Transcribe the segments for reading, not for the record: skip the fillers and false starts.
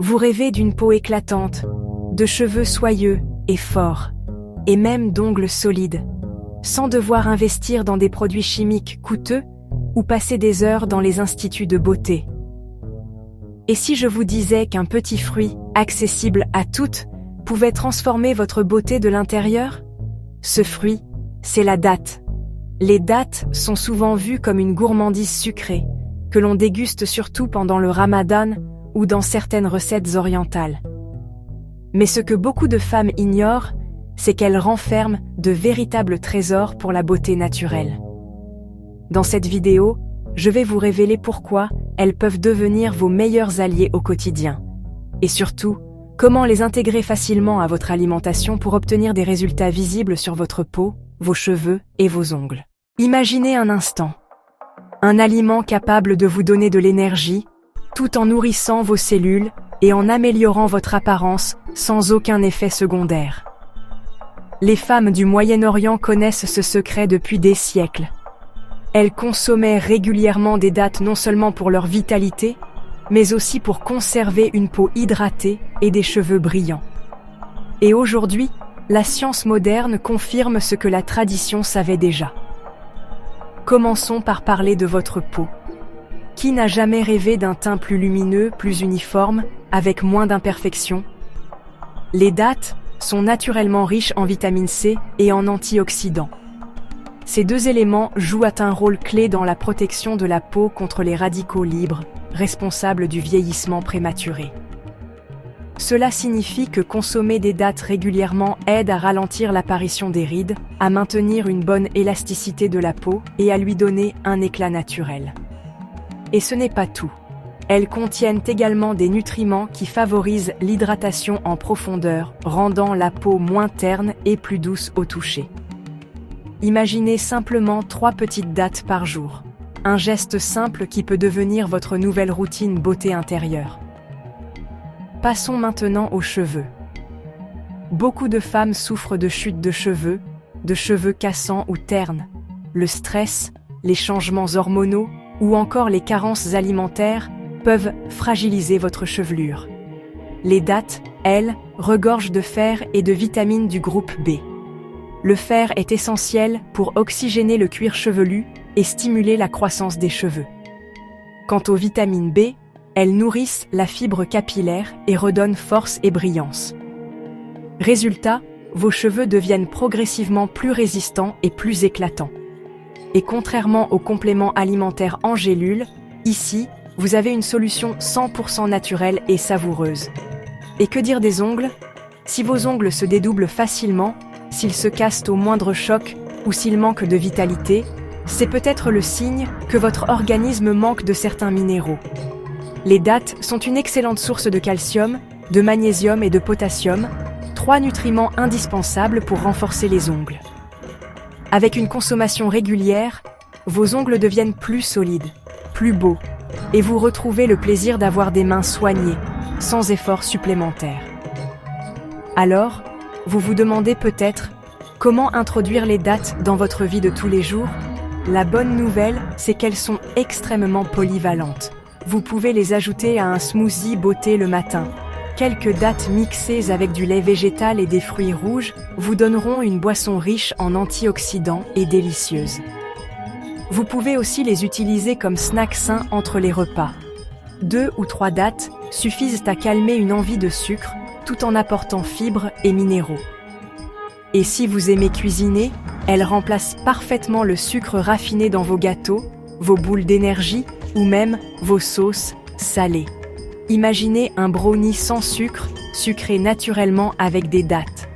Vous rêvez d'une peau éclatante, de cheveux soyeux et forts, et même d'ongles solides, sans devoir investir dans des produits chimiques coûteux ou passer des heures dans les instituts de beauté. Et si je vous disais qu'un petit fruit, accessible à toutes, pouvait transformer votre beauté de l'intérieur? Ce fruit, c'est la date. Les dattes sont souvent vues comme une gourmandise sucrée, que l'on déguste surtout pendant le Ramadan ou dans certaines recettes orientales. Mais ce que beaucoup de femmes ignorent, c'est qu'elles renferment de véritables trésors pour la beauté naturelle. Dans cette vidéo, je vais vous révéler pourquoi elles peuvent devenir vos meilleurs alliés au quotidien. Et surtout, comment les intégrer facilement à votre alimentation pour obtenir des résultats visibles sur votre peau, vos cheveux et vos ongles. Imaginez un instant. Un aliment capable de vous donner de l'énergie, tout en nourrissant vos cellules et en améliorant votre apparence sans aucun effet secondaire. Les femmes du Moyen-Orient connaissent ce secret depuis des siècles. Elles consommaient régulièrement des dattes non seulement pour leur vitalité, mais aussi pour conserver une peau hydratée et des cheveux brillants. Et aujourd'hui, la science moderne confirme ce que la tradition savait déjà. Commençons par parler de votre peau. Qui n'a jamais rêvé d'un teint plus lumineux, plus uniforme, avec moins d'imperfections? Les dattes sont naturellement riches en vitamine C et en antioxydants. Ces deux éléments jouent un rôle clé dans la protection de la peau contre les radicaux libres, responsables du vieillissement prématuré. Cela signifie que consommer des dattes régulièrement aide à ralentir l'apparition des rides, à maintenir une bonne élasticité de la peau et à lui donner un éclat naturel. Et ce n'est pas tout. Elles contiennent également des nutriments qui favorisent l'hydratation en profondeur, rendant la peau moins terne et plus douce au toucher. Imaginez simplement 3 petites dattes par jour. Un geste simple qui peut devenir votre nouvelle routine beauté intérieure. Passons maintenant aux cheveux. Beaucoup de femmes souffrent de chutes de cheveux cassants ou ternes. Le stress, les changements hormonaux ou encore les carences alimentaires peuvent fragiliser votre chevelure. Les dattes, elles, regorgent de fer et de vitamines du groupe B. Le fer est essentiel pour oxygéner le cuir chevelu et stimuler la croissance des cheveux. Quant aux vitamines B, elles nourrissent la fibre capillaire et redonnent force et brillance. Résultat, vos cheveux deviennent progressivement plus résistants et plus éclatants. Et contrairement aux compléments alimentaires en gélules, ici, vous avez une solution 100% naturelle et savoureuse. Et que dire des ongles? Si vos ongles se dédoublent facilement, s'ils se cassent au moindre choc ou s'ils manquent de vitalité, c'est peut-être le signe que votre organisme manque de certains minéraux. Les dattes sont une excellente source de calcium, de magnésium et de potassium, 3 nutriments indispensables pour renforcer les ongles. Avec une consommation régulière, vos ongles deviennent plus solides, plus beaux, et vous retrouvez le plaisir d'avoir des mains soignées, sans effort supplémentaire. Alors, vous vous demandez peut-être comment introduire les dattes dans votre vie de tous les jours? La bonne nouvelle, c'est qu'elles sont extrêmement polyvalentes. Vous pouvez les ajouter à un smoothie beauté le matin. Quelques dattes mixées avec du lait végétal et des fruits rouges vous donneront une boisson riche en antioxydants et délicieuse. Vous pouvez aussi les utiliser comme snack sain entre les repas. 2 ou 3 dattes suffisent à calmer une envie de sucre tout en apportant fibres et minéraux. Et si vous aimez cuisiner, elles remplacent parfaitement le sucre raffiné dans vos gâteaux, vos boules d'énergie ou même vos sauces salées. Imaginez un brownie sans sucre, sucré naturellement avec des dattes.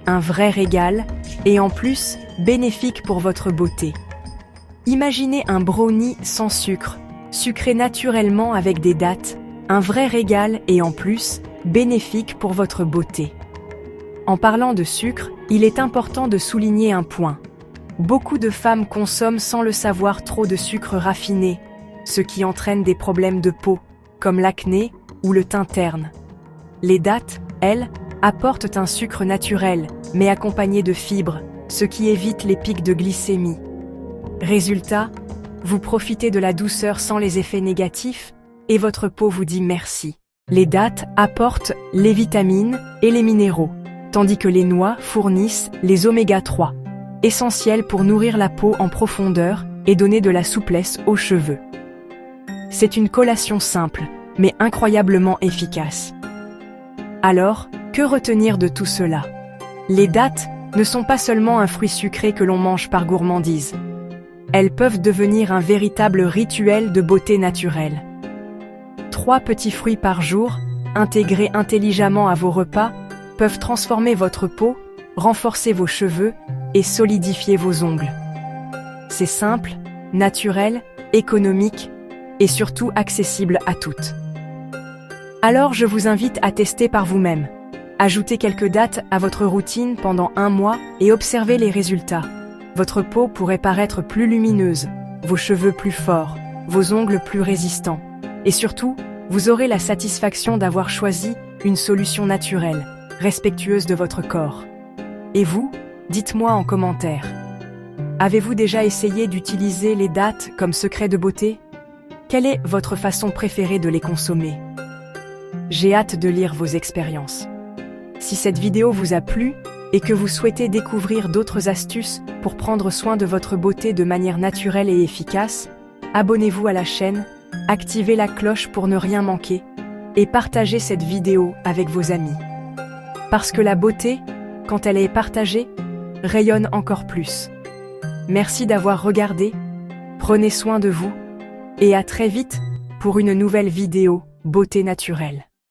Un vrai régal et en plus bénéfique pour votre beauté. Imaginez un brownie sans sucre, sucré naturellement avec des dattes, un vrai régal et en plus bénéfique pour votre beauté. En parlant de sucre, il est important de souligner un point. Beaucoup de femmes consomment sans le savoir trop de sucre raffiné, ce qui entraîne des problèmes de peau, comme l'acné ou le teint terne. Les dattes, elles, apportent un sucre naturel, mais accompagné de fibres, ce qui évite les pics de glycémie. Résultat, vous profitez de la douceur sans les effets négatifs, et votre peau vous dit merci. Les dattes apportent les vitamines et les minéraux, tandis que les noix fournissent les oméga 3, essentiels pour nourrir la peau en profondeur et donner de la souplesse aux cheveux. C'est une collation simple, mais incroyablement efficace. Alors, que retenir de tout cela? Les dattes ne sont pas seulement un fruit sucré que l'on mange par gourmandise. Elles peuvent devenir un véritable rituel de beauté naturelle. 3 petits fruits par jour, intégrés intelligemment à vos repas, peuvent transformer votre peau, renforcer vos cheveux et solidifier vos ongles. C'est simple, naturel, économique et surtout accessible à toutes. Alors je vous invite à tester par vous-même. Ajoutez quelques dattes à votre routine pendant 1 mois et observez les résultats. Votre peau pourrait paraître plus lumineuse, vos cheveux plus forts, vos ongles plus résistants. Et surtout, vous aurez la satisfaction d'avoir choisi une solution naturelle, respectueuse de votre corps. Et vous, dites-moi en commentaire. Avez-vous déjà essayé d'utiliser les dattes comme secret de beauté? Quelle est votre façon préférée de les consommer? J'ai hâte de lire vos expériences. Si cette vidéo vous a plu et que vous souhaitez découvrir d'autres astuces pour prendre soin de votre beauté de manière naturelle et efficace, abonnez-vous à la chaîne, activez la cloche pour ne rien manquer et partagez cette vidéo avec vos amis. Parce que la beauté, quand elle est partagée, rayonne encore plus. Merci d'avoir regardé, prenez soin de vous et à très vite pour une nouvelle vidéo beauté naturelle.